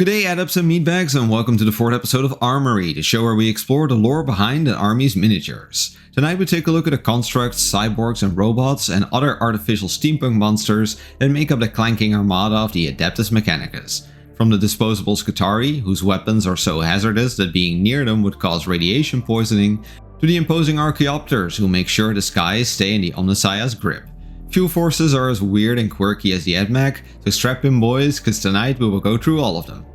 Good day, adepts and meatbags, and welcome to the 4th episode of Armory, the show where we explore the lore behind the army's miniatures. Tonight we take a look at the constructs, cyborgs and robots, and other artificial steampunk monsters that make up the clanking armada of the Adeptus Mechanicus. From the disposable Skitarii, whose weapons are so hazardous that being near them would cause radiation poisoning, to the imposing Archaeopters who make sure the skies stay in the Omnissiah's grip. Few forces are as weird and quirky as the Admech, so strap in boys, cause tonight we will go through all of them.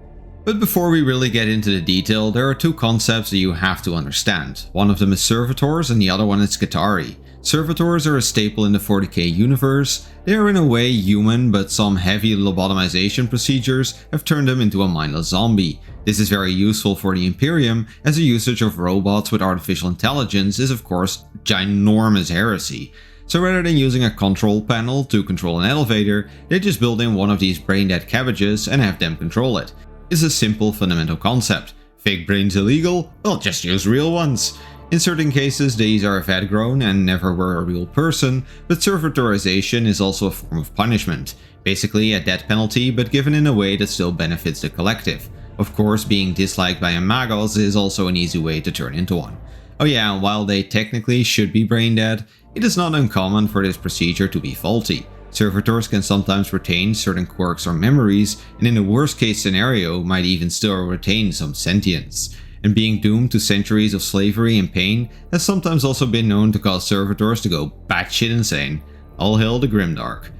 But before we really get into the detail, there are two concepts that you have to understand. One of them is servitors and the other one is Skitarii. Servitors are a staple in the 40k universe. They are in a way human, but some heavy lobotomization procedures have turned them into a mindless zombie. This is very useful for the Imperium, as the usage of robots with artificial intelligence is of course ginormous heresy. So rather than using a control panel to control an elevator, they just build in one of these brain-dead cabbages and have them control it. It's a simple fundamental concept. Fake brains illegal? Well, just use real ones. In certain cases these are vat-grown and never were a real person, but servitorization is also a form of punishment. Basically a death penalty, but given in a way that still benefits the collective. Of course, being disliked by a magos is also an easy way to turn into one. Oh yeah, and while they technically should be brain dead, it is not uncommon for this procedure to be faulty. Servitors can sometimes retain certain quirks or memories, and in the worst case scenario might even still retain some sentience. And being doomed to centuries of slavery and pain has sometimes also been known to cause servitors to go batshit insane. All hail the Grimdark.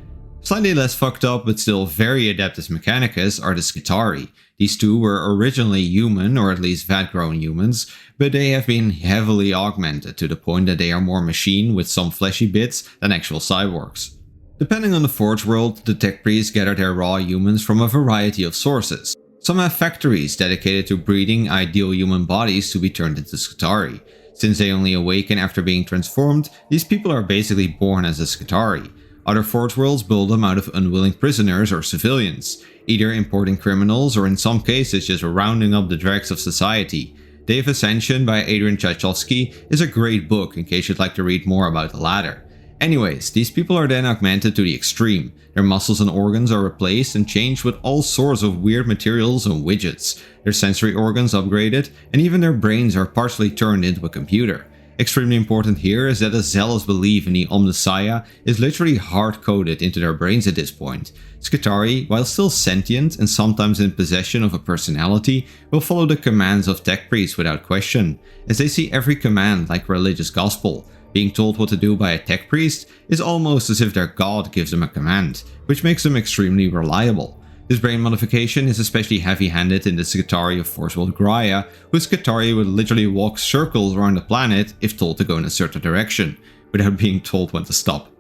Slightly less fucked up but still very Adeptus Mechanicus are the Skitarii. These two were originally human, or at least vat-grown humans, but they have been heavily augmented to the point that they are more machine with some fleshy bits than actual cyborgs. Depending on the Forge world, the tech priests gather their raw humans from a variety of sources. Some have factories dedicated to breeding ideal human bodies to be turned into Skitarii. Since they only awaken after being transformed, these people are basically born as a Skitarii. Other Forge worlds build them out of unwilling prisoners or civilians, either importing criminals or in some cases just rounding up the dregs of society. Day of Ascension by Adrian Tchaikovsky is a great book in case you'd like to read more about the latter. Anyways, these people are then augmented to the extreme. Their muscles and organs are replaced and changed with all sorts of weird materials and widgets. Their sensory organs upgraded, and even their brains are partially turned into a computer. Extremely important here is that a zealous belief in the Omnissiah is literally hard-coded into their brains at this point. Skitarii, while still sentient and sometimes in possession of a personality, will follow the commands of tech priests without question, as they see every command like religious gospel. Being told what to do by a tech priest is almost as if their god gives them a command, which makes them extremely reliable. This brain modification is especially heavy-handed in the Skitarii of Force World Graia, whose Skitarii would literally walk circles around the planet if told to go in a certain direction, without being told when to stop.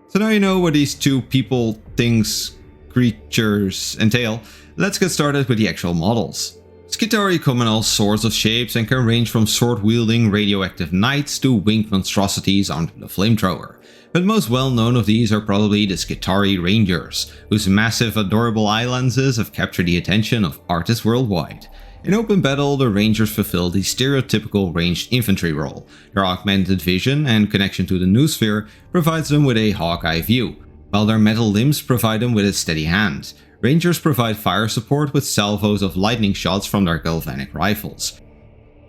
So now you know what these two people, things, creatures entail, let's get started with the actual models. Skitarii come in all sorts of shapes and can range from sword-wielding radioactive knights to winged monstrosities armed with a flamethrower. But most well known of these are probably the Skitarii Rangers, whose massive adorable eye lenses have captured the attention of artists worldwide. In open battle, the Rangers fulfill the stereotypical ranged infantry role. Their augmented vision and connection to the noosphere provides them with a hawk-eye view, while their metal limbs provide them with a steady hand. Rangers provide fire support with salvos of lightning shots from their galvanic rifles.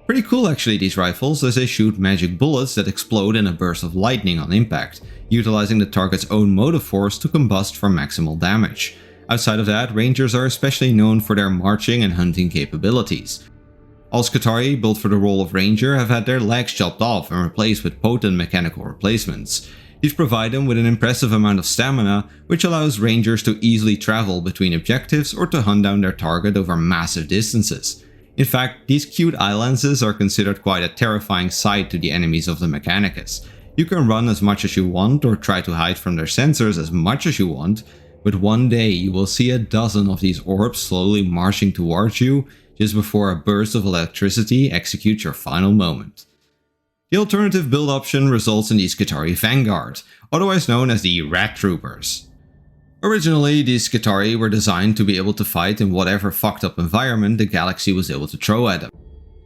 Pretty cool actually, these rifles, as they shoot magic bullets that explode in a burst of lightning on impact, utilizing the target's own motive force to combust for maximal damage. Outside of that, Rangers are especially known for their marching and hunting capabilities. All Skitarii built for the role of Ranger have had their legs chopped off and replaced with potent mechanical replacements. These provide them with an impressive amount of stamina, which allows Rangers to easily travel between objectives or to hunt down their target over massive distances. In fact, these cute eye lenses are considered quite a terrifying sight to the enemies of the Mechanicus. You can run as much as you want or try to hide from their sensors as much as you want, but one day you will see a dozen of these orbs slowly marching towards you just before a burst of electricity executes your final moment. The alternative build option results in the Skitarii Vanguard, otherwise known as the Rat Troopers. Originally, these Skitarii were designed to be able to fight in whatever fucked up environment the galaxy was able to throw at them.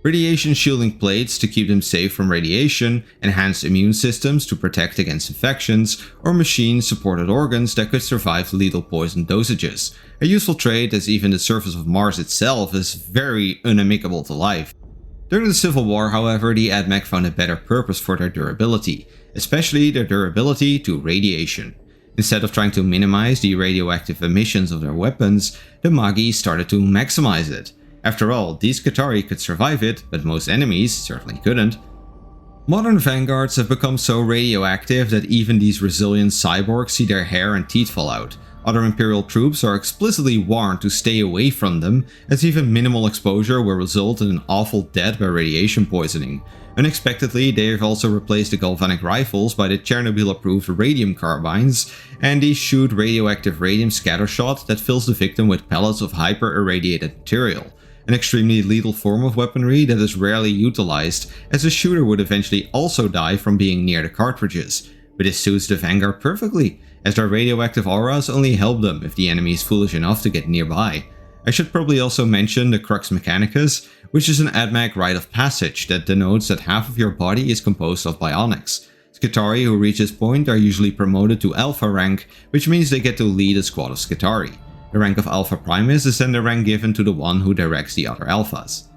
radiation shielding plates to keep them safe from radiation, enhanced immune systems to protect against infections, or machine-supported organs that could survive lethal poison dosages. A useful trait as even the surface of Mars itself is very unamicable to life. During the Civil War, however, the Admech found a better purpose for their durability, especially their durability to radiation. Instead of trying to minimize the radioactive emissions of their weapons, the Magi started to maximize it. After all, these Skitarii could survive it, but most enemies certainly couldn't. Modern vanguards have become so radioactive that even these resilient cyborgs see their hair and teeth fall out. Other Imperial troops are explicitly warned to stay away from them, as even minimal exposure will result in an awful death by radiation poisoning. Unexpectedly, they have also replaced the galvanic rifles by the Chernobyl-approved radium carbines, and these shoot radioactive radium scattershot that fills the victim with pellets of hyper-irradiated material. An extremely lethal form of weaponry that is rarely utilized, as the shooter would eventually also die from being near the cartridges. But this suits the Vanguard perfectly, as their radioactive auras only help them if the enemy is foolish enough to get nearby. I should probably also mention the Crux Mechanicus, which is an Admech rite of passage that denotes that half of your body is composed of bionics. Skitarii who reach this point are usually promoted to Alpha rank, which means they get to lead a squad of Skitarii. The rank of Alpha Primus is then the rank given to the one who directs the other Alphas.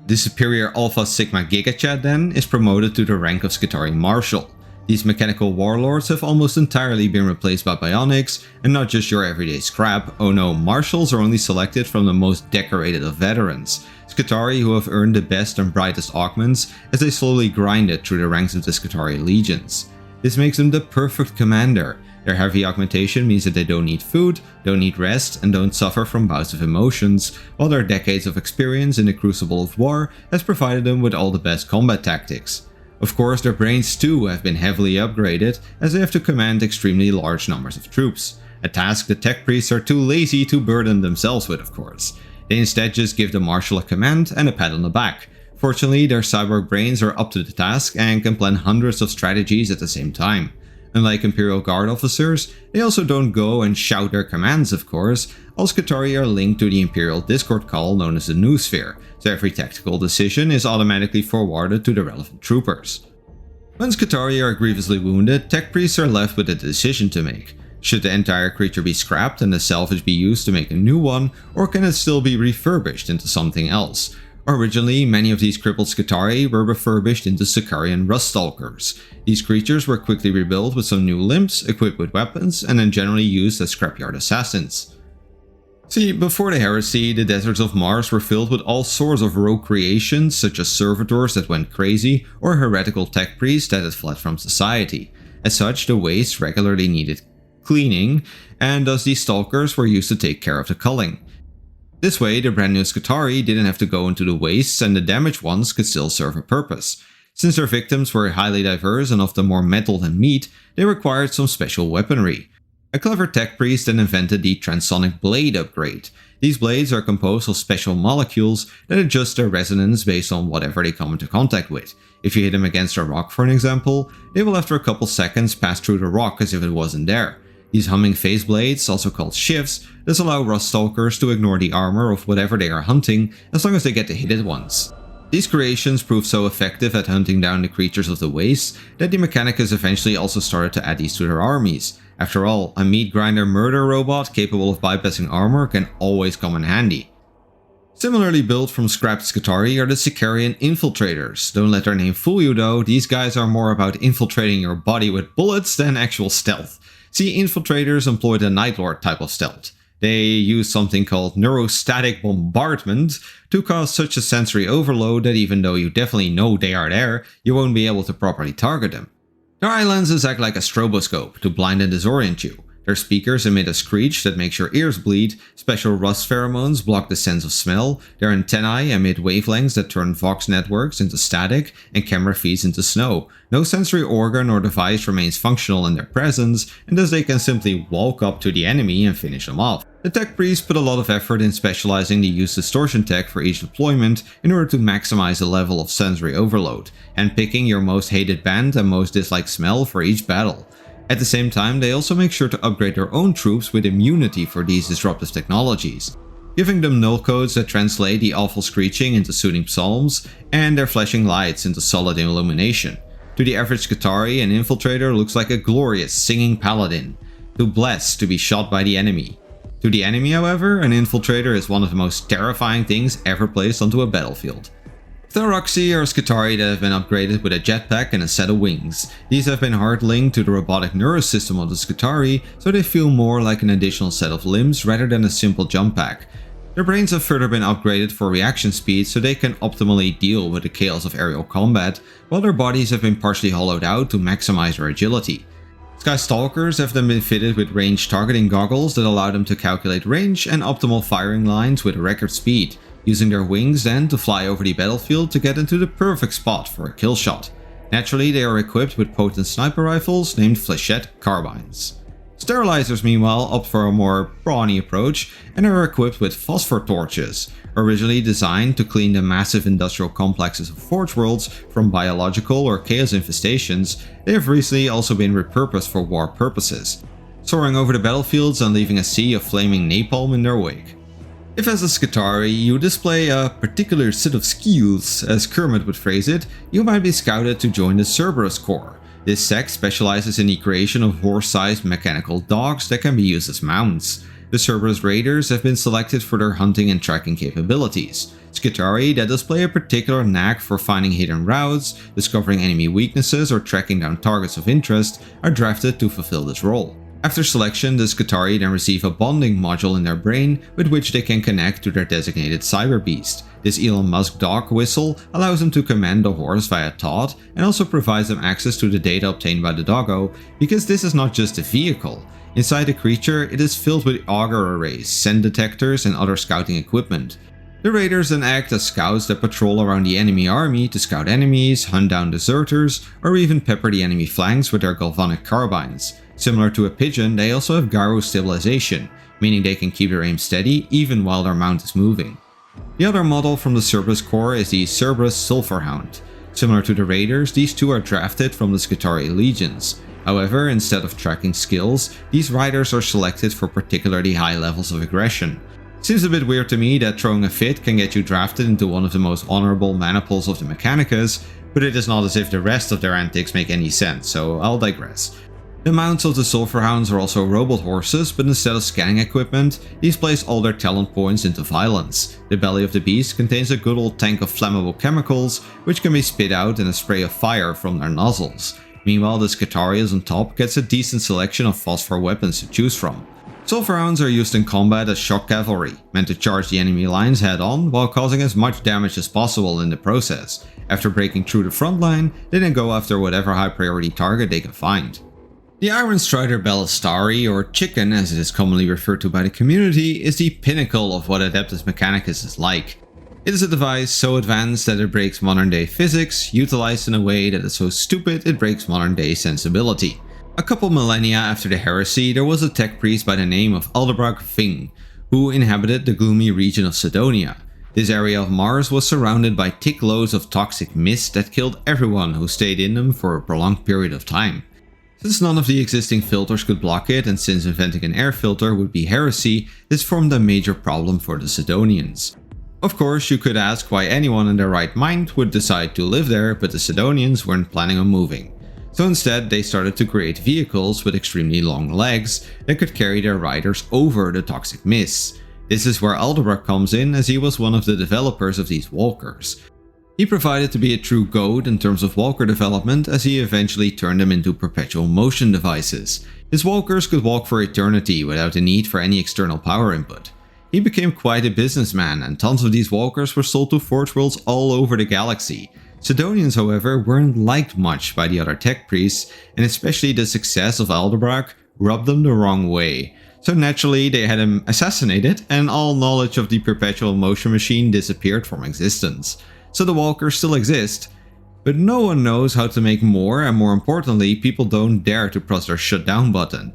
The superior Alpha Sigma Gigachad then is promoted to the rank of Skitarii Marshal. These mechanical warlords have almost entirely been replaced by bionics, and not just your everyday scrap. Oh no, marshals are only selected from the most decorated of veterans. Skitarii who have earned the best and brightest augments as they slowly grind it through the ranks of the Skitarii legions. This makes them the perfect commander. Their heavy augmentation means that they don't need food, don't need rest, and don't suffer from bouts of emotions, while their decades of experience in the crucible of war has provided them with all the best combat tactics. Of course, their brains too have been heavily upgraded, as they have to command extremely large numbers of troops. A task the tech priests are too lazy to burden themselves with, of course. They instead just give the marshal a command and a pat on the back. Fortunately, their cyborg brains are up to the task and can plan hundreds of strategies at the same time. Unlike Imperial Guard officers, they also don't go and shout their commands, of course. All Skitarii are linked to the Imperial Discord call known as the Noosphere, so every tactical decision is automatically forwarded to the relevant troopers. When Skitarii are grievously wounded, tech priests are left with a decision to make. Should the entire creature be scrapped and the salvage be used to make a new one, or can it still be refurbished into something else? Originally, many of these crippled Skitarii were refurbished into Sicarian Ruststalkers. These creatures were quickly rebuilt with some new limbs, equipped with weapons, and then generally used as scrapyard assassins. See, before the heresy, the deserts of Mars were filled with all sorts of rogue creations, such as servitors that went crazy, or heretical tech priests that had fled from society. As such, the wastes regularly needed cleaning, and thus these stalkers were used to take care of the culling. This way, the brand new Skitarii didn't have to go into the wastes, and the damaged ones could still serve a purpose. Since their victims were highly diverse and often more metal than meat, they required some special weaponry. A clever tech priest then invented the Transonic Blade upgrade. These blades are composed of special molecules that adjust their resonance based on whatever they come into contact with. If you hit them against a rock, for an example, they will after a couple seconds pass through the rock as if it wasn't there. These humming phase blades, also called shifts, thus allow Ruststalkers to ignore the armor of whatever they are hunting as long as they get to hit it once. These creations proved so effective at hunting down the creatures of the wastes that the Mechanicus eventually also started to add these to their armies. After all, a meat grinder murder robot capable of bypassing armor can always come in handy. Similarly built from scrapped Skitarii are the Sicarian infiltrators. Don't let their name fool you though, these guys are more about infiltrating your body with bullets than actual stealth. See, infiltrators employ the Night Lord type of stealth. They use something called neurostatic bombardment to cause such a sensory overload that even though you definitely know they are there, you won't be able to properly target them. Their eye lenses act like a stroboscope to blind and disorient you. Their speakers emit a screech that makes your ears bleed, special rust pheromones block the sense of smell, their antennae emit wavelengths that turn Vox networks into static and camera feeds into snow. No sensory organ or device remains functional in their presence, and thus they can simply walk up to the enemy and finish them off. The tech priests put a lot of effort in specializing the use distortion tech for each deployment in order to maximize the level of sensory overload, and picking your most hated band and most disliked smell for each battle. At the same time, they also make sure to upgrade their own troops with immunity for these disruptive technologies. giving them null codes that translate the awful screeching into soothing psalms, and their flashing lights into solid illumination. To the average Skitarii, an infiltrator looks like a glorious singing paladin, too blessed to be shot by the enemy. To the enemy, however, an infiltrator is one of the most terrifying things ever placed onto a battlefield. Pteraxii are Skitarii that have been upgraded with a jetpack and a set of wings. These have been hard linked to the robotic nervous system of the Skitarii, so they feel more like an additional set of limbs rather than a simple jump pack. Their brains have further been upgraded for reaction speed so they can optimally deal with the chaos of aerial combat, while their bodies have been partially hollowed out to maximize their agility. Ruststalkers have then been fitted with range targeting goggles that allow them to calculate range and optimal firing lines with record speed, using their wings then to fly over the battlefield to get into the perfect spot for a kill shot. Naturally, they are equipped with potent sniper rifles named Fléchette carbines. Sterilizers meanwhile opt for a more brawny approach and are equipped with phosphor torches. Originally designed to clean the massive industrial complexes of Forge Worlds from biological or chaos infestations, they have recently also been repurposed for war purposes, soaring over the battlefields and leaving a sea of flaming napalm in their wake. If as a Skitarii you display a particular set of skills, as Kermit would phrase it, you might be scouted to join the Serberys Corps. This sect specializes in the creation of horse-sized mechanical dogs that can be used as mounts. The Serberys Raiders have been selected for their hunting and tracking capabilities. Skitarii that display a particular knack for finding hidden routes, discovering enemy weaknesses or tracking down targets of interest are drafted to fulfill this role. After selection, the Skitarii then receive a bonding module in their brain with which they can connect to their designated cyber beast. This Elon Musk dog whistle allows them to command the horse via thought and also provides them access to the data obtained by the doggo, because this is not just a vehicle. Inside the creature, it is filled with auger arrays, scent detectors and other scouting equipment. The raiders then act as scouts that patrol around the enemy army to scout enemies, hunt down deserters, or even pepper the enemy flanks with their galvanic carbines. Similar to a pigeon, they also have gyro stabilization, meaning they can keep their aim steady even while their mount is moving. The other model from the Serberys Corps is the Serberys Sulfur Hound. Similar to the raiders, these two are drafted from the Skitarii legions. However, instead of tracking skills, these riders are selected for particularly high levels of aggression. Seems a bit weird to me that throwing a fit can get you drafted into one of the most honorable Manipuls of the Mechanicus, but it is not as if the rest of their antics make any sense, so I'll digress. The mounts of the Sulfur Hounds are also robot horses, but instead of scanning equipment, these place all their talent points into violence. The belly of the beast contains a good old tank of flammable chemicals, which can be spit out in a spray of fire from their nozzles. Meanwhile, the Skitarii on top gets a decent selection of phosphor weapons to choose from. Sulfur Hounds are used in combat as shock cavalry, meant to charge the enemy lines head on while causing as much damage as possible in the process. After breaking through the front line, they then go after whatever high priority target they can find. The Ironstrider Belisarius, or Chicken as it is commonly referred to by the community, is the pinnacle of what Adeptus Mechanicus is like. It is a device so advanced that it breaks modern day physics, utilized in a way that is so stupid it breaks modern day sensibility. A couple millennia after the heresy, there was a tech priest by the name of Aldebrak Ving, who inhabited the gloomy region of Sidonia. This area of Mars was surrounded by thick loads of toxic mist that killed everyone who stayed in them for a prolonged period of time. Since none of the existing filters could block it, and since inventing an air filter would be heresy, this formed a major problem for the Sidonians. Of course, you could ask why anyone in their right mind would decide to live there, but the Sidonians weren't planning on moving. So instead, they started to create vehicles with extremely long legs that could carry their riders over the toxic mists. This is where Aldebrak comes in, as he was one of the developers of these walkers. He provided to be a true goat in terms of walker development, as he eventually turned them into perpetual motion devices. His walkers could walk for eternity without the need for any external power input. He became quite a businessman, and tons of these walkers were sold to Forge Worlds all over the galaxy. Sidonians, however, weren't liked much by the other tech priests, and especially the success of Aldebrak rubbed them the wrong way. So naturally, they had him assassinated, and all knowledge of the perpetual motion machine disappeared from existence. So the walkers still exist, but no one knows how to make more, and more importantly, people don't dare to press their shutdown button.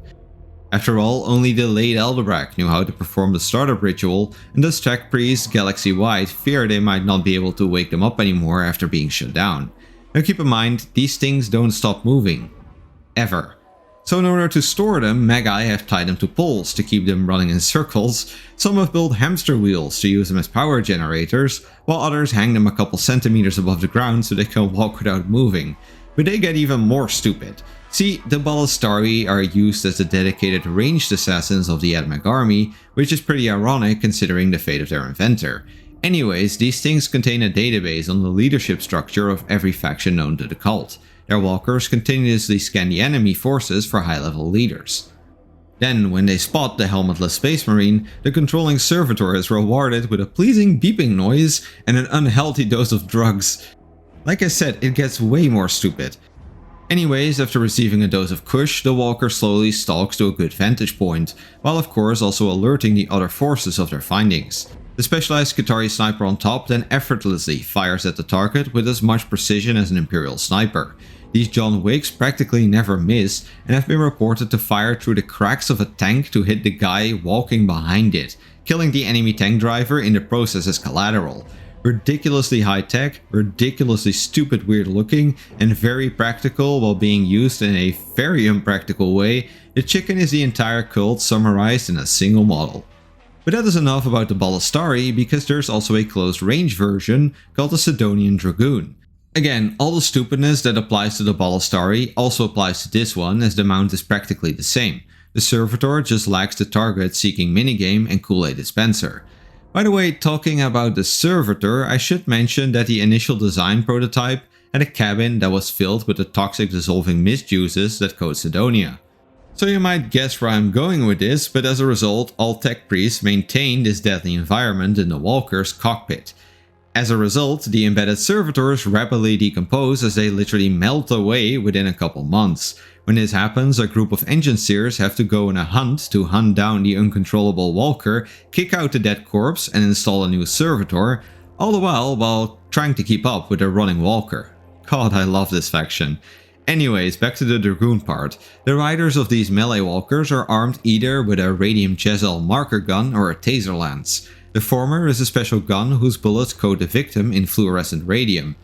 After all, only the late Aldebrak knew how to perform the startup ritual, and thus tech priests galaxy-wide fear they might not be able to wake them up anymore after being shut down. Now keep in mind, these things don't stop moving. Ever. So in order to store them, Magi have tied them to poles to keep them running in circles. Some have built hamster wheels to use them as power generators, while others hang them a couple centimeters above the ground so they can walk without moving. But they get even more stupid. See, the Belisarius are used as the dedicated ranged assassins of the Admech army, which is pretty ironic considering the fate of their inventor. Anyways, these things contain a database on the leadership structure of every faction known to the cult. Their walkers continuously scan the enemy forces for high-level leaders. Then, when they spot the helmetless space marine, the controlling servitor is rewarded with a pleasing beeping noise and an unhealthy dose of drugs. Like I said, it gets way more stupid. Anyways, after receiving a dose of kush, the walker slowly stalks to a good vantage point, while of course also alerting the other forces of their findings. The specialized Skitarii sniper on top then effortlessly fires at the target with as much precision as an Imperial sniper. These John Wicks practically never miss and have been reported to fire through the cracks of a tank to hit the guy walking behind it, killing the enemy tank driver in the process as collateral. Ridiculously high tech, ridiculously stupid weird looking, and very practical while being used in a very impractical way, the chicken is the entire cult summarized in a single model. But that is enough about the Belisarius, because there's also a close range version called the Sidonian Dragoon. Again, all the stupidness that applies to the Belisarius also applies to this one, as the mount is practically the same. The servitor just lacks the target seeking minigame and Kool-Aid dispenser. By the way, talking about the servitor, I should mention that the initial design prototype had a cabin that was filled with the toxic dissolving mist juices that coat Sidonia. So you might guess where I'm going with this, but as a result, all tech priests maintain this deadly environment in the walker's cockpit. As a result, the embedded servitors rapidly decompose as they literally melt away within a couple months. When this happens, a group of Enginseers have to go on a hunt to hunt down the uncontrollable walker, kick out the dead corpse and install a new servitor, all the while trying to keep up with the running walker. God, I love this faction. Anyways, back to the Dragoon part. The riders of these melee walkers are armed either with a Radium Jezzel marker gun or a taser lance. The former is a special gun whose bullets coat the victim in fluorescent radium.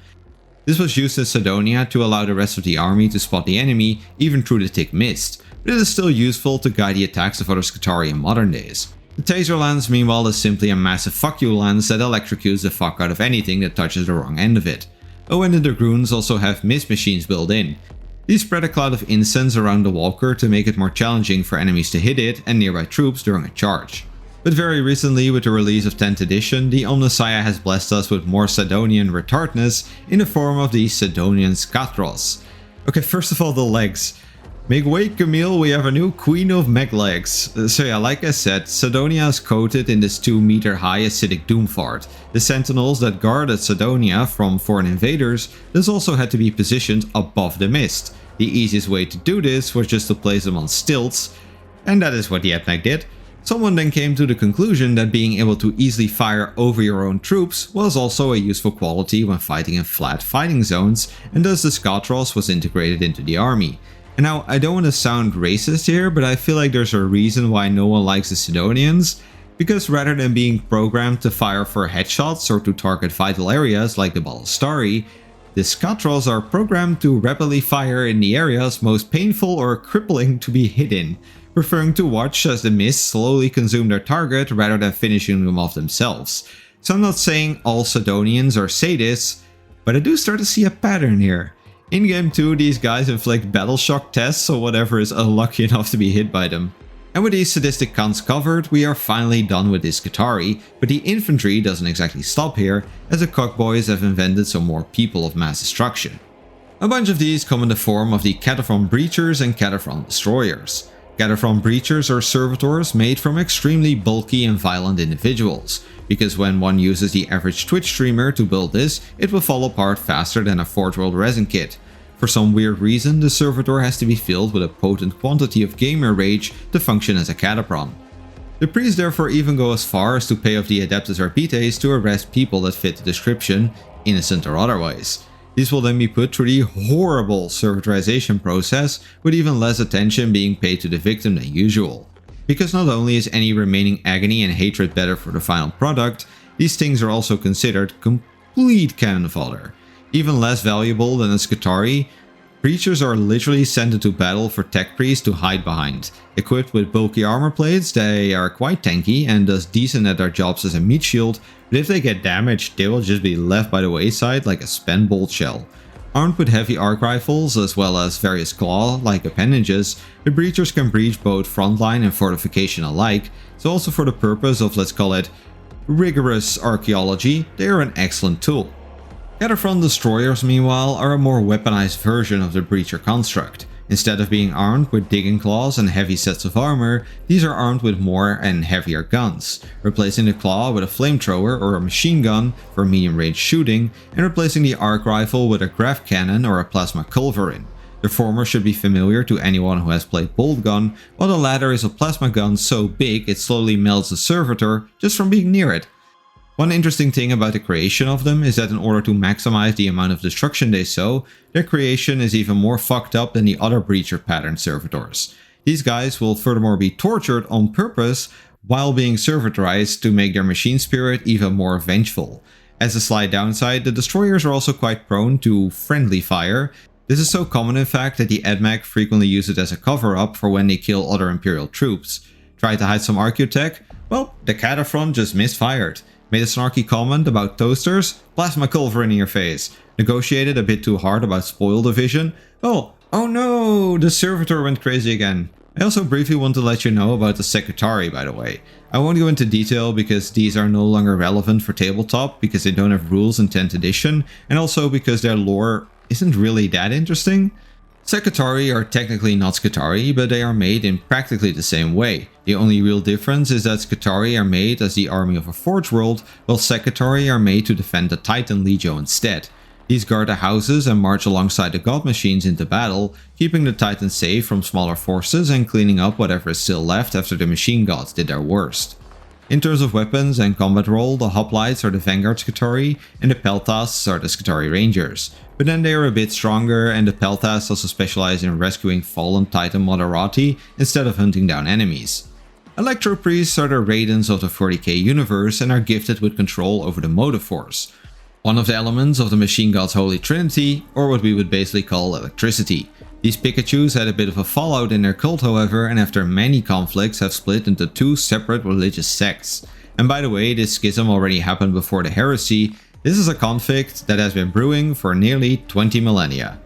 This was used in Sidonia to allow the rest of the army to spot the enemy even through the thick mist, but it is still useful to guide the attacks of other Skitarii in modern days. The taser lance meanwhile is simply a massive fuck you lance that electrocutes the fuck out of anything that touches the wrong end of it. Oh, and the Dragoons also have mist machines built in. These spread a cloud of incense around the walker to make it more challenging for enemies to hit it and nearby troops during a charge. But very recently, with the release of 10th edition, the Omnissiah has blessed us with more Sidonian retardness in the form of the Sydonian Skatros. Okay, first of all, the legs. Make way, Camille, we have a new queen of mech legs. So yeah, like I said, Sidonia is coated in this 2-meter high acidic doomfart. The sentinels that guarded Sidonia from foreign invaders thus also had to be positioned above the mist. The easiest way to do this was just to place them on stilts, and that is what the Admech did. Someone then came to the conclusion that being able to easily fire over your own troops was also a useful quality when fighting in flat fighting zones, and thus the Skatros was integrated into the army. And now, I don't want to sound racist here, but I feel like there's a reason why no one likes the Sidonians, because rather than being programmed to fire for headshots or to target vital areas like the Belisarius, the Skatros are programmed to rapidly fire in the areas most painful or crippling to be hit in, preferring to watch as the mist slowly consume their target rather than finishing them off themselves. So I'm not saying all Sidonians are sadists, but I do start to see a pattern here. In game 2, these guys inflict battle shock tests on whatever is unlucky enough to be hit by them. And with these sadistic cunts covered, we are finally done with this Skitarii, but the infantry doesn't exactly stop here, as the cockboys have invented some more people of mass destruction. A bunch of these come in the form of the Kataphron breachers and Kataphron destroyers. Kataphron breachers are servitors made from extremely bulky and violent individuals, because when one uses the average Twitch streamer to build this, it will fall apart faster than a Forge World resin kit. For some weird reason, the servitor has to be filled with a potent quantity of gamer rage to function as a Kataphron. The priests therefore even go as far as to pay off the Adeptus Arbites to arrest people that fit the description, innocent or otherwise. These will then be put through the horrible servitorization process, with even less attention being paid to the victim than usual. Because not only is any remaining agony and hatred better for the final product, these things are also considered complete cannon fodder. Even less valuable than a Skitarii, Breachers are literally sent into battle for tech priests to hide behind. Equipped with bulky armor plates, they are quite tanky and thus decent at their jobs as a meat shield, but if they get damaged, they will just be left by the wayside like a spent bolt shell. Armed with heavy arc rifles as well as various claw-like appendages, the breachers can breach both frontline and fortification alike, so also for the purpose of, let's call it, rigorous archaeology, they are an excellent tool. Kataphron destroyers, meanwhile, are a more weaponized version of the breacher construct. Instead of being armed with digging claws and heavy sets of armor, these are armed with more and heavier guns, replacing the claw with a flamethrower or a machine gun for medium range shooting, and replacing the arc rifle with a grav cannon or a plasma culverin. The former should be familiar to anyone who has played bolt gun, while the latter is a plasma gun so big it slowly melts the servitor just from being near it. One interesting thing about the creation of them is that in order to maximize the amount of destruction they sow, their creation is even more fucked up than the other breacher pattern servitors. These guys will furthermore be tortured on purpose while being servitorized to make their machine spirit even more vengeful. As a slight downside, the destroyers are also quite prone to friendly fire. This is so common in fact that the Admech frequently use it as a cover-up for when they kill other Imperial troops. Try to hide some Archaeopter? Well, the Kataphron just misfired. Made a snarky comment about toasters? Plasma culverin in your face. Negotiated a bit too hard about spoil division? Well, oh no, the servitor went crazy again. I also briefly want to let you know about the Secutarii, by the way. I won't go into detail because these are no longer relevant for tabletop because they don't have rules in 10th edition, and also because their lore isn't really that interesting. Secutarii are technically not Skitarii, but they are made in practically the same way. The only real difference is that Skitarii are made as the army of a forge world, while Secutarii are made to defend the Titan Legio instead. These guard the houses and march alongside the god machines into battle, keeping the Titans safe from smaller forces and cleaning up whatever is still left after the machine gods did their worst. In terms of weapons and combat role, the hoplites are the Vanguard Skitarii and the peltasts are the Skitarii Rangers. But then they are a bit stronger and the peltasts also specialize in rescuing fallen Titan Moderati instead of hunting down enemies. Electro-priests are the Raidens of the 40k universe and are gifted with control over the motive force, one of the elements of the machine god's holy trinity, or what we would basically call electricity. These Pikachus had a bit of a fallout in their cult however, and after many conflicts have split into two separate religious sects. And by the way, this schism already happened before the heresy. This is a conflict that has been brewing for nearly 20 millennia.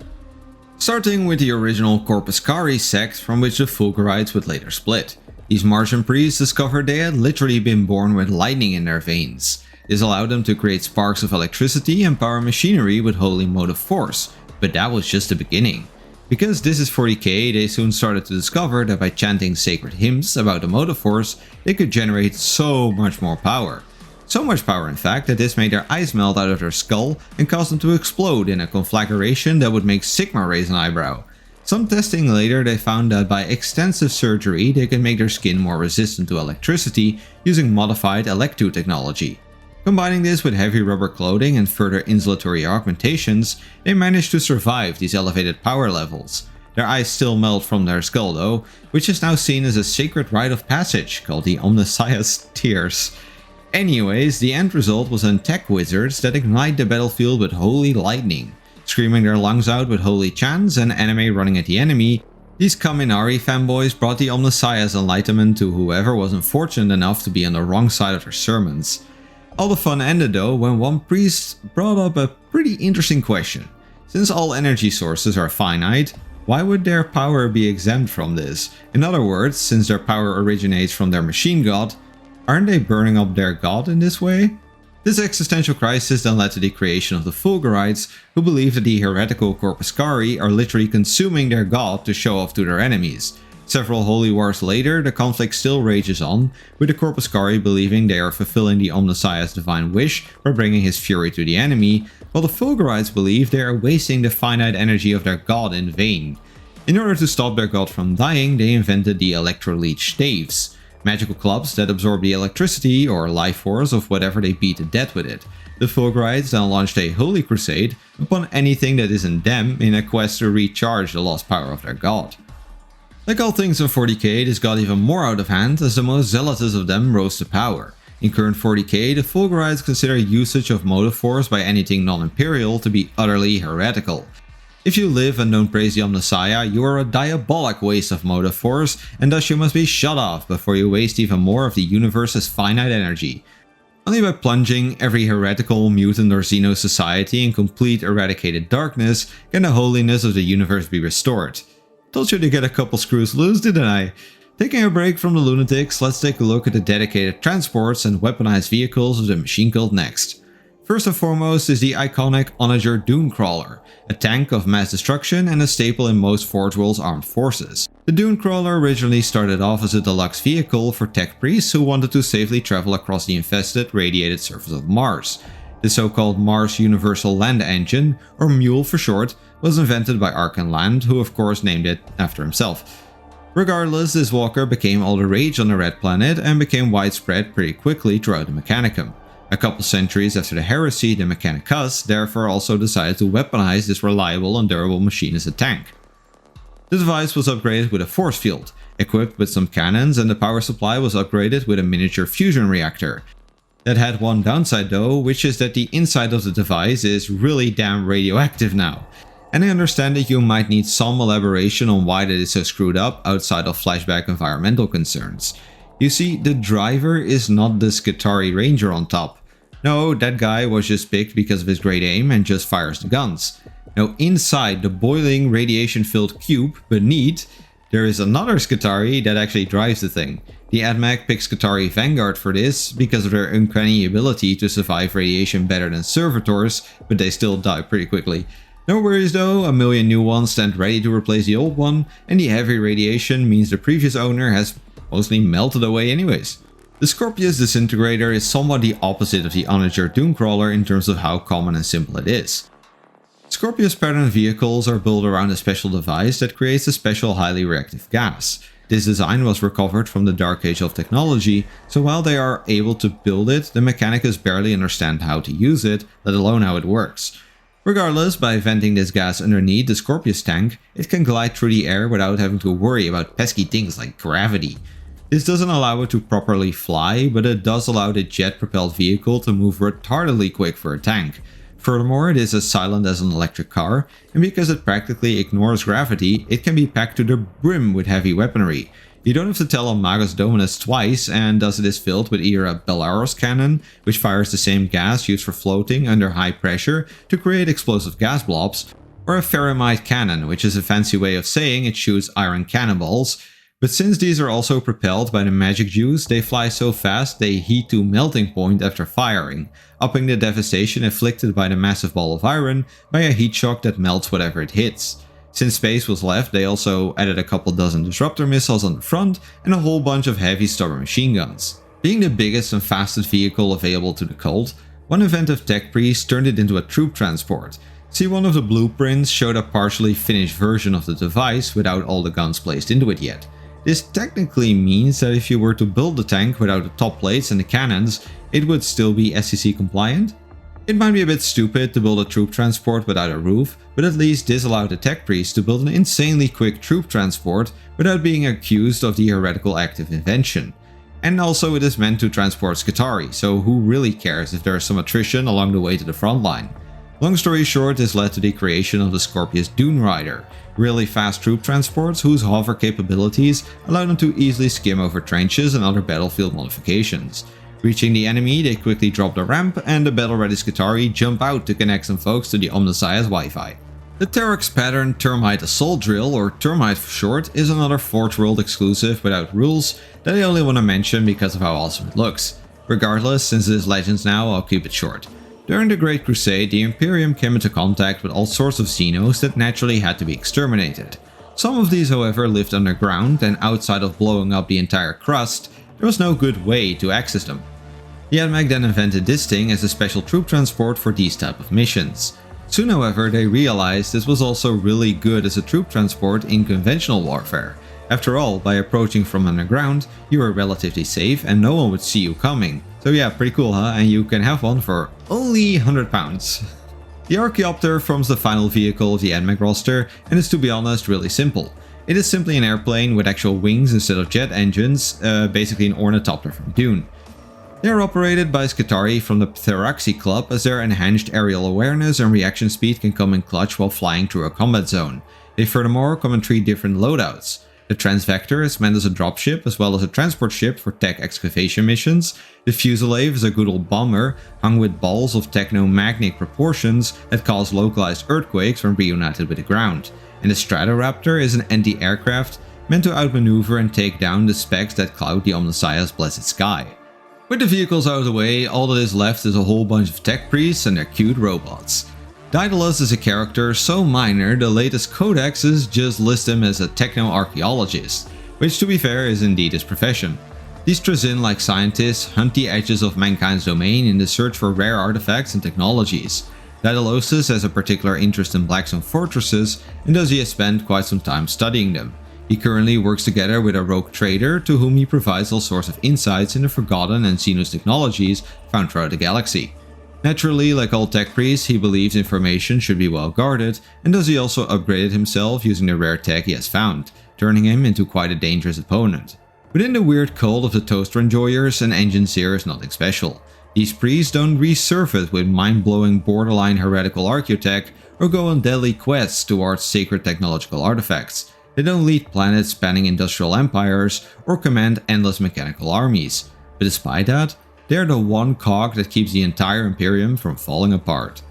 Starting with the original Corpuscarii sect from which the Fulgurites would later split. These Martian priests discovered they had literally been born with lightning in their veins. This allowed them to create sparks of electricity and power machinery with holy motive force, but that was just the beginning. Because this is 40k, they soon started to discover that by chanting sacred hymns about the motive force, they could generate so much more power. So much power in fact that this made their eyes melt out of their skull and caused them to explode in a conflagration that would make Sigma raise an eyebrow. Some testing later they found that by extensive surgery they could make their skin more resistant to electricity using modified Electro technology. Combining this with heavy rubber clothing and further insulatory augmentations, they managed to survive these elevated power levels. Their eyes still melt from their skull though, which is now seen as a sacred rite of passage called the Omnissiah's Tears. Anyways, the end result was tech wizards that ignite the battlefield with holy lightning. Screaming their lungs out with holy chants and anime running at the enemy, these Kaminari fanboys brought the Omnissiah's enlightenment to whoever was unfortunate enough to be on the wrong side of their sermons. All the fun ended though when one priest brought up a pretty interesting question. Since all energy sources are finite, why would their power be exempt from this? In other words, since their power originates from their machine god, aren't they burning up their god in this way? This existential crisis then led to the creation of the Fulgurites, who believe that the heretical Corpuscarii are literally consuming their god to show off to their enemies. Several holy wars later, the conflict still rages on, with the Corpuscarii believing they are fulfilling the Omnissiah's divine wish by bringing his fury to the enemy, while the Fulgurites believe they are wasting the finite energy of their god in vain. In order to stop their god from dying, they invented the Electro-leech staves, magical clubs that absorb the electricity or life force of whatever they beat to death with it. The Fulgurites then launched a holy crusade upon anything that isn't them in a quest to recharge the lost power of their god. Like all things in 40k, this got even more out of hand as the most zealous of them rose to power. In current 40k, the Fulgurites consider usage of motive force by anything non-imperial to be utterly heretical. If you live and don't praise the Omnissiah, you are a diabolic waste of motive force, and thus you must be shut off before you waste even more of the universe's finite energy. Only by plunging every heretical, mutant or xeno society in complete eradicated darkness can the holiness of the universe be restored. Told you to get a couple screws loose, didn't I? Taking a break from the lunatics, let's take a look at the dedicated transports and weaponized vehicles of the machine cult next. First and foremost is the iconic Onager Dunecrawler, a tank of mass destruction and a staple in most Forge World's armed forces. The Dunecrawler originally started off as a deluxe vehicle for tech priests who wanted to safely travel across the infested, radiated surface of Mars. The so-called Mars Universal Land Engine, or MULE for short, was invented by Arkan Land, who of course named it after himself. Regardless, this walker became all the rage on the Red Planet and became widespread pretty quickly throughout the Mechanicum. A couple centuries after the heresy, the Mechanicus therefore also decided to weaponize this reliable and durable machine as a tank. The device was upgraded with a force field, equipped with some cannons, and the power supply was upgraded with a miniature fusion reactor. That had one downside though, which is that the inside of the device is really damn radioactive now. And I understand that you might need some elaboration on why that is so screwed up outside of flashback environmental concerns. You see, the driver is not the Skitarii ranger on top. No, that guy was just picked because of his great aim and just fires the guns. Now inside the boiling radiation-filled cube beneath, there is another Skitarii that actually drives the thing. The Admech picked Skitarii Vanguard for this because of their uncanny ability to survive radiation better than servitors, but they still die pretty quickly. No worries though, a million new ones stand ready to replace the old one, and the heavy radiation means the previous owner has mostly melted away anyways. The Skorpius Disintegrator is somewhat the opposite of the Onager Dunecrawler in terms of how common and simple it is. Skorpius pattern vehicles are built around a special device that creates a special highly reactive gas. This design was recovered from the Dark Age of technology, so while they are able to build it, the mechanicus barely understand how to use it, let alone how it works. Regardless, by venting this gas underneath the Skorpius tank, it can glide through the air without having to worry about pesky things like gravity. This doesn't allow it to properly fly, but it does allow the jet-propelled vehicle to move retardedly quick for a tank. Furthermore, it is as silent as an electric car, and because it practically ignores gravity, it can be packed to the brim with heavy weaponry. You don't have to tell a Magus Dominus twice, and thus it is filled with either a Belisarius cannon, which fires the same gas used for floating under high pressure to create explosive gas blobs, or a Ferrimite cannon, which is a fancy way of saying it shoots iron cannonballs. But since these are also propelled by the magic juice, they fly so fast they heat to melting point after firing, upping the devastation inflicted by the massive ball of iron by a heat shock that melts whatever it hits. Since space was left, they also added a couple dozen disruptor missiles on the front and a whole bunch of heavy stubborn machine guns. Being the biggest and fastest vehicle available to the cult, one inventive tech priest turned it into a troop transport. See, one of the blueprints showed a partially finished version of the device without all the guns placed into it yet. This technically means that if you were to build the tank without the top plates and the cannons, it would still be SCC compliant. It might be a bit stupid to build a troop transport without a roof, but at least this allowed the tech priest to build an insanely quick troop transport without being accused of the heretical act of invention. And also it is meant to transport Skitarii, so who really cares if there is some attrition along the way to the front line. Long story short, this led to the creation of the Skorpius Dunerider, really fast troop transports whose hover capabilities allow them to easily skim over trenches and other battlefield modifications. Reaching the enemy, they quickly drop the ramp and the battle-ready Skitarii jump out to connect some folks to the Omnissiah's Wi-Fi. The Pteraxii pattern Termite Assault Drill, or Termite for short, is another Forge World exclusive without rules that I only want to mention because of how awesome it looks. Regardless, since it is Legends now, I'll keep it short. During the Great Crusade, the Imperium came into contact with all sorts of Xenos that naturally had to be exterminated. Some of these, however, lived underground, and outside of blowing up the entire crust, there was no good way to access them. The Admech then invented this thing as a special troop transport for these type of missions. Soon, however, they realized this was also really good as a troop transport in conventional warfare. After all, by approaching from underground, you were relatively safe and no one would see you coming. So yeah, pretty cool, huh? And you can have one for only £100. The Archaeopter forms the final vehicle of the Admech roster and is, to be honest, really simple. It is simply an airplane with actual wings instead of jet engines, basically an ornithopter from Dune. They are operated by Skitarii from the Pteraxii club, as their enhanced aerial awareness and reaction speed can come in clutch while flying through a combat zone. They furthermore come in 3 different loadouts. The Transvector is meant as a dropship as well as a transport ship for tech excavation missions. The Fuselave is a good old bomber, hung with balls of technomagnetic proportions that cause localized earthquakes when reunited with the ground. And the Stratoraptor is an anti-aircraft meant to outmaneuver and take down the specks that cloud the Omnissiah's blessed sky. With the vehicles out of the way, all that is left is a whole bunch of tech priests and their cute robots. Daedalus is a character so minor the latest codexes just list him as a techno-archaeologist, which to be fair is indeed his profession. These Trazyn-like scientists hunt the edges of mankind's domain in the search for rare artifacts and technologies. Daedalosus has a particular interest in Blackstone fortresses, and thus he has spent quite some time studying them. He currently works together with a rogue trader to whom he provides all sorts of insights into forgotten and Xenos technologies found throughout the galaxy. Naturally, like all tech priests, he believes information should be well guarded, and thus he also upgraded himself using the rare tech he has found, turning him into quite a dangerous opponent. Within the weird cult of the toaster enjoyers, an Enginseer is nothing special. These priests don't resurface with mind-blowing borderline heretical archaeotech or go on deadly quests towards sacred technological artifacts. They don't lead planets spanning industrial empires or command endless mechanical armies. But despite that, they are the one cog that keeps the entire Imperium from falling apart.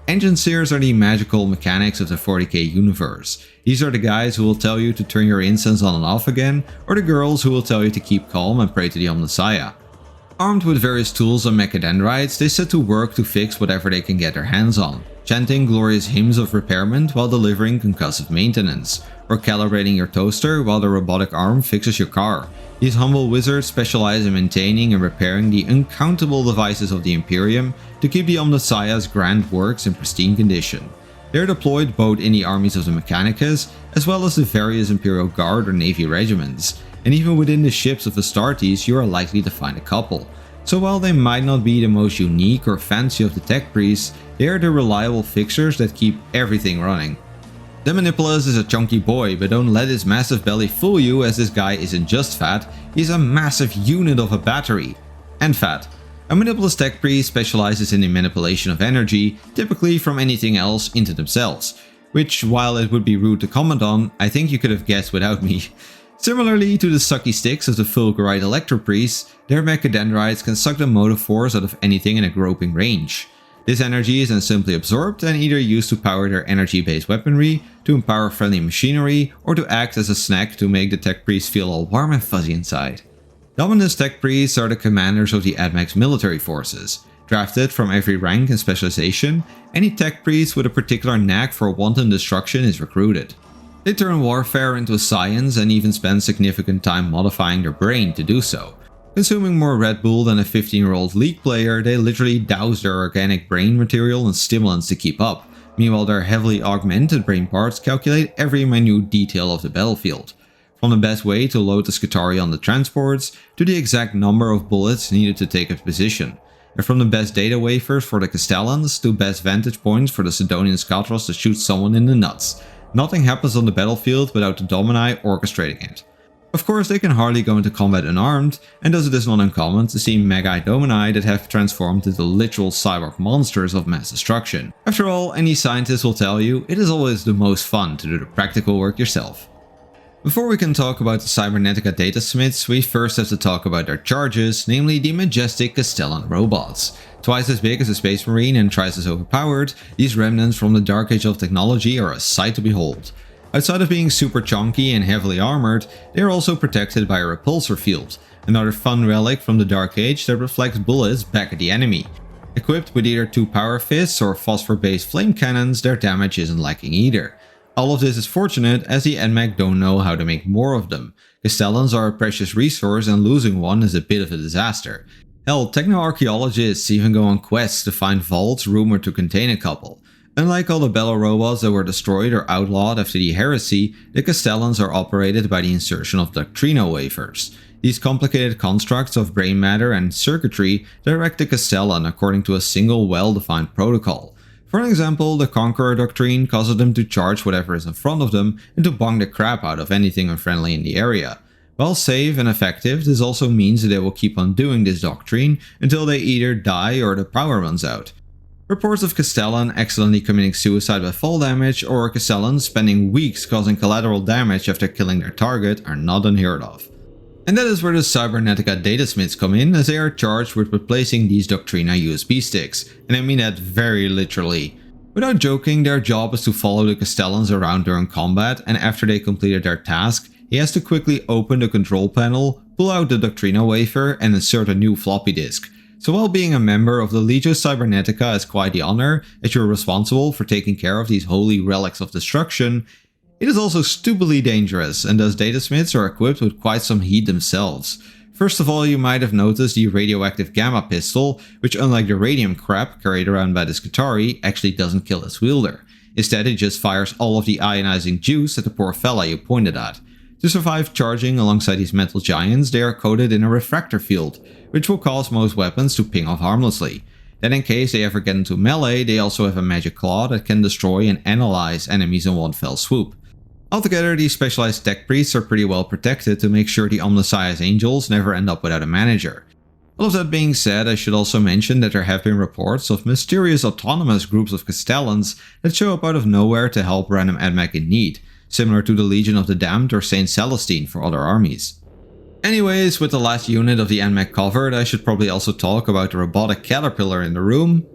Enginseers are the magical mechanics of the 40k universe. These are the guys who will tell you to turn your incense on and off again, or the girls who will tell you to keep calm and pray to the Omnissiah. Armed with various tools and mechadendrites, they set to work to fix whatever they can get their hands on, chanting glorious hymns of repairment while delivering concussive maintenance, or calibrating your toaster while the robotic arm fixes your car. These humble wizards specialize in maintaining and repairing the uncountable devices of the Imperium to keep the Omnissiah's grand works in pristine condition. They are deployed both in the armies of the Mechanicus as well as the various Imperial Guard or Navy regiments, and even within the ships of Astartes you are likely to find a couple. So while they might not be the most unique or fancy of the tech priests, they are the reliable fixers that keep everything running. The Manipulus is a chunky boy, but don't let his massive belly fool you, as this guy isn't just fat, he's a massive unit of a battery. And fat. A Manipulus tech priest specializes in the manipulation of energy, typically from anything else into themselves, which, while it would be rude to comment on, I think you could have guessed without me. Similarly to the sucky sticks of the Fulgurite Electro-priests, their mechadendrites can suck the motive force out of anything in a groping range. This energy is then simply absorbed and either used to power their energy-based weaponry, to empower friendly machinery, or to act as a snack to make the tech priests feel all warm and fuzzy inside. Dominus tech priests are the commanders of the Admech military forces. Drafted from every rank and specialization, any tech priest with a particular knack for wanton destruction is recruited. They turn warfare into a science and even spend significant time modifying their brain to do so. Consuming more Red Bull than a 15-year-old League player, they literally douse their organic brain material and stimulants to keep up. Meanwhile, their heavily augmented brain parts calculate every minute detail of the battlefield. From the best way to load the Skitarii on the transports, to the exact number of bullets needed to take a position. And from the best data wafers for the Castellans, to best vantage points for the Sydonian Skatros to shoot someone in the nuts. Nothing happens on the battlefield without the Domini orchestrating it. Of course, they can hardly go into combat unarmed, and thus it is not uncommon to see Magi Domini that have transformed into literal cyborg monsters of mass destruction. After all, any scientist will tell you, it is always the most fun to do the practical work yourself. Before we can talk about the Cybernetica Datasmiths, we first have to talk about their charges, namely the majestic Castellan robots. Twice as big as a Space Marine and twice as overpowered, these remnants from the Dark Age of technology are a sight to behold. Outside of being super chunky and heavily armored, they are also protected by a repulsor field, another fun relic from the Dark Age that reflects bullets back at the enemy. Equipped with either 2 power fists or phosphor-based flame cannons, their damage isn't lacking either. All of this is fortunate as the Admech don't know how to make more of them. Castellans are a precious resource and losing one is a bit of a disaster. Hell, techno-archaeologists even go on quests to find vaults rumored to contain a couple. Unlike all the Bello robots that were destroyed or outlawed after the heresy, the Castellans are operated by the insertion of Doctrino wafers. These complicated constructs of brain matter and circuitry direct the Castellan according to a single well-defined protocol. For an example, the Conqueror Doctrine causes them to charge whatever is in front of them and to bong the crap out of anything unfriendly in the area. While safe and effective, this also means that they will keep on doing this doctrine until they either die or the power runs out. Reports of Castellan accidentally committing suicide by fall damage or Castellans spending weeks causing collateral damage after killing their target are not unheard of. And that is where the Cybernetica Datasmiths come in, as they are charged with replacing these Doctrina USB sticks, and I mean that very literally. Without joking, their job is to follow the Castellans around during combat, and after they completed their task, he has to quickly open the control panel, pull out the Doctrina wafer, and insert a new floppy disk. So while being a member of the Legio Cybernetica is quite the honor, as you're responsible for taking care of these holy relics of destruction, it is also stupidly dangerous, and thus Datasmiths are equipped with quite some heat themselves. First of all, you might have noticed the radioactive gamma pistol, which unlike the radium crap carried around by the Skitarii, actually doesn't kill its wielder. Instead, it just fires all of the ionizing juice at the poor fella you pointed at. To survive charging alongside these metal giants, they are coated in a refractor field, which will cause most weapons to ping off harmlessly. Then in case they ever get into melee, they also have a magic claw that can destroy and analyze enemies in one fell swoop. Altogether, these specialized tech priests are pretty well protected to make sure the Omnissiah's angels never end up without a manager. All of that being said, I should also mention that there have been reports of mysterious autonomous groups of Castellans that show up out of nowhere to help random Admech in need, similar to the Legion of the Damned or Saint Celestine for other armies. Anyways, with the last unit of the Admech covered, I should probably also talk about the robotic caterpillar in the room,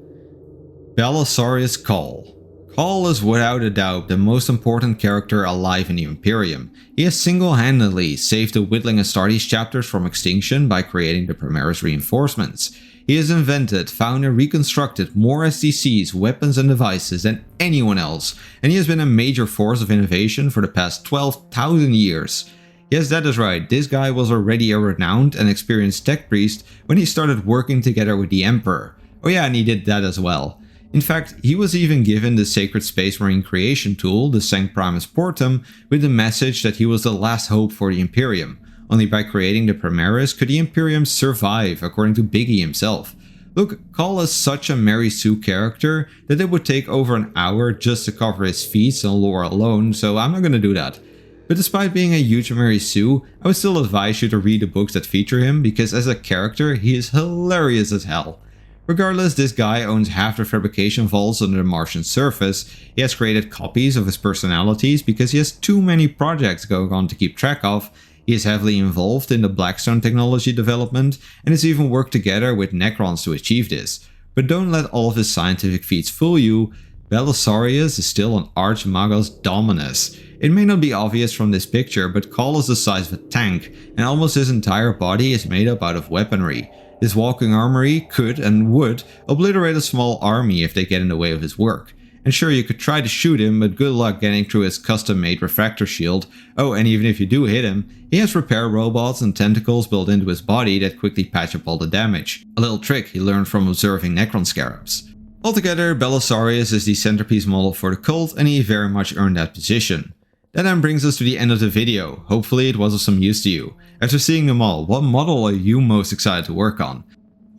Belisarius Cawl. Cawl is without a doubt the most important character alive in the Imperium. He has single-handedly saved the Whittling Astartes chapters from extinction by creating the Primaris reinforcements. He has invented, found and reconstructed more STCs, weapons and devices than anyone else, and he has been a major force of innovation for the past 12,000 years. Yes, that is right, this guy was already a renowned and experienced tech priest when he started working together with the Emperor. Oh yeah, and he did that as well. In fact, he was even given the sacred Space Marine creation tool, the Sanct Primus Portum, with the message that he was the last hope for the Imperium. Only by creating the Primaris could the Imperium survive, according to Biggie himself. Look, Cawl is such a Mary Sue character that it would take over an hour just to cover his feats and lore alone, so I'm not gonna do that. But despite being a huge Mary Sue, I would still advise you to read the books that feature him, because as a character, he is hilarious as hell. Regardless, this guy owns half the fabrication vaults under the Martian surface. He has created copies of his personalities because he has too many projects going on to keep track of. He is heavily involved in the Blackstone technology development and has even worked together with Necrons to achieve this. But don't let all of his scientific feats fool you. Belisarius is still an Archmagos Dominus. It may not be obvious from this picture, but Cawl is the size of a tank, and almost his entire body is made up out of weaponry. This walking armory could and would obliterate a small army if they get in the way of his work. And sure, you could try to shoot him, but good luck getting through his custom-made refractor shield. Oh, and even if you do hit him, he has repair robots and tentacles built into his body that quickly patch up all the damage. A little trick he learned from observing Necron scarabs. Altogether, Belisarius is the centerpiece model for the cult, and he very much earned that position. That then brings us to the end of the video. Hopefully it was of some use to you. After seeing them all, what model are you most excited to work on?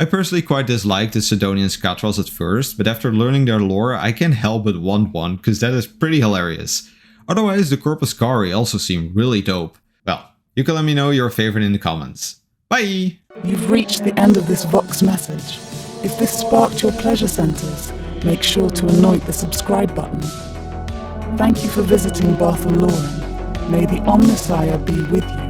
I personally quite disliked the Sydonian Skatros at first, but after learning their lore I can't help but want one, cause that is pretty hilarious. Otherwise, the Corpuscarii also seem really dope. Well, you can let me know your favorite in the comments. Bye! You've reached the end of this Vox message. If this sparked your pleasure centers, make sure to anoint the subscribe button. Thank you for visiting Bathelloren. May the Omnissiah be with you.